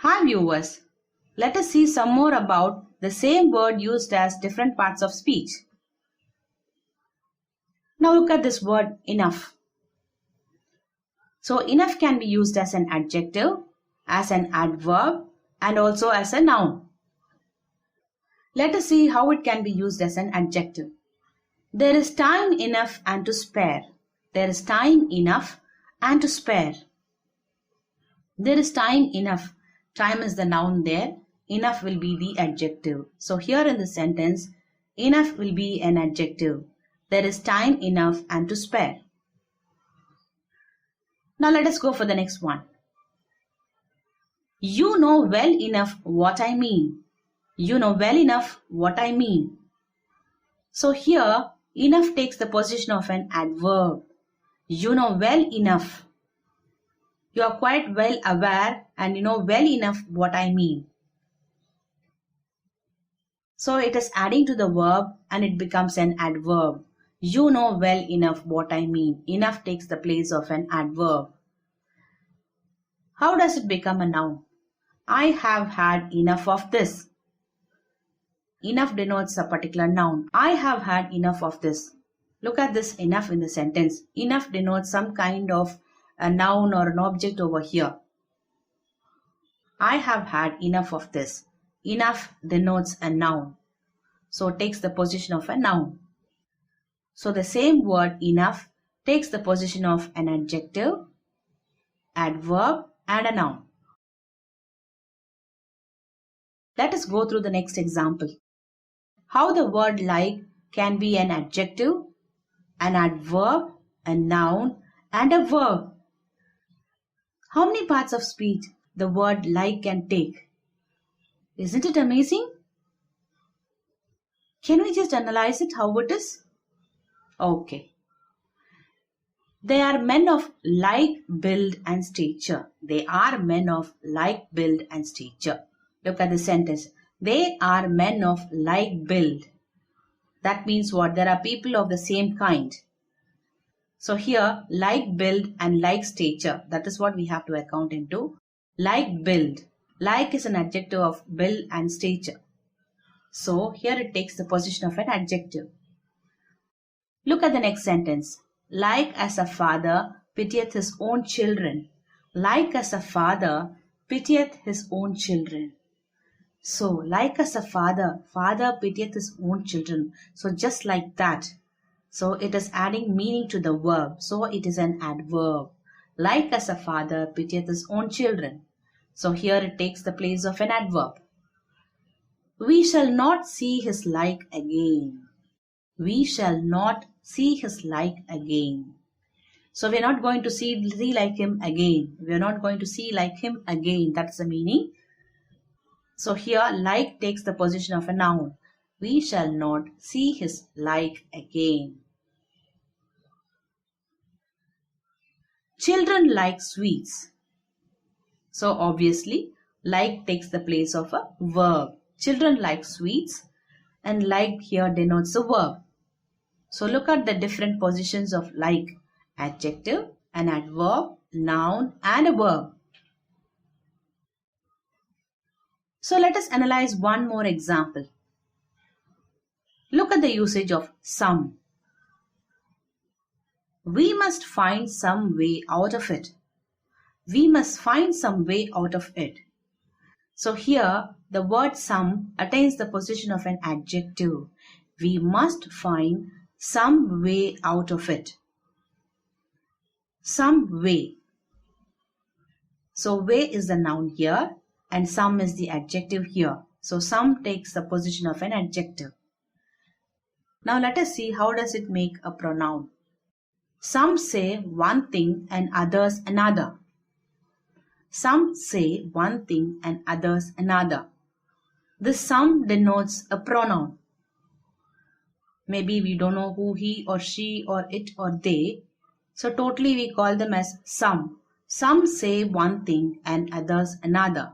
Hi viewers, let us see some more about the same word used as different parts of speech. Now look at this word enough. So enough can be used as an adjective, as an adverb and also as a noun. Let us see how it can be used as an adjective. There is time enough and to spare. There is time enough and to spare. There is time enough. Time is the noun there. Enough will be the adjective. So here in the sentence, enough will be an adjective. There is time enough and to spare. Now let us go for the next one. You know well enough what I mean. You know well enough what I mean. So here, enough takes the position of an adverb. You know well enough. You are quite well aware and you know well enough what I mean. So it is adding to the verb and it becomes an adverb. You know well enough what I mean. Enough takes the place of an adverb. How does it become a noun? I have had enough of this. Enough denotes a particular noun. I have had enough of this. Look at this enough in the sentence. Enough denotes some kind of a noun or an object over here. I have had enough of this. Enough denotes a noun. So it takes the position of a noun. So the same word enough takes the position of an adjective, adverb and a noun. Let us go through the next example. How the word like can be an adjective, an adverb, a noun and a verb. How many parts of speech the word like can take? Isn't it amazing? Can we just analyze it how it is? Okay. They are men of like build and stature. They are men of like build and stature. Look at the sentence. They are men of like build. That means what? There are people of the same kind. So here, like build and like stature. That is what we have to account into. Like build. Like is an adjective of build and stature. So here it takes the position of an adjective. Look at the next sentence. Like as a father pitieth his own children. Like as a father pitieth his own children. So, like as a father pitieth his own children. So, just like that. So, it is adding meaning to the verb. So, it is an adverb. Like as a father pitieth his own children. So, here it takes the place of an adverb. We shall not see his like again. We shall not see his like again. So, we are not going to see like him again. We are not going to see like him again. That's the meaning. So here like takes the position of a noun. We shall not see his like again. Children like sweets. So obviously like takes the place of a verb. Children like sweets and like here denotes a verb. So look at the different positions of like. Adjective, an adverb, noun and a verb. So let us analyze one more example. Look at the usage of some. We must find some way out of it. We must find some way out of it. So here the word some attains the position of an adjective. We must find some way out of it. Some way. So way is the noun here and some is the adjective here. So some takes the position of an adjective. Now let us see how does it make a pronoun. Some say one thing and others another. Some say one thing and others another. This some denotes a pronoun. Maybe we don't know who he or she or it or they. So totally we call them as some. Some say one thing and others another.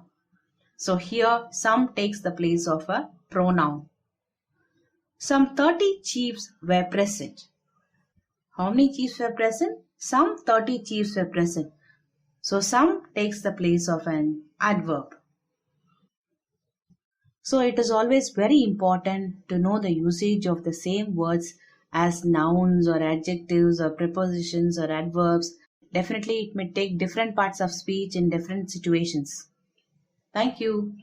So here some takes the place of a pronoun. Some 30 chiefs were present. How many chiefs were present? Some 30 chiefs were present. So some takes the place of an adverb. So it is always very important to know the usage of the same words as nouns or adjectives or prepositions or adverbs. Definitely, it may take different parts of speech in different situations. Thank you.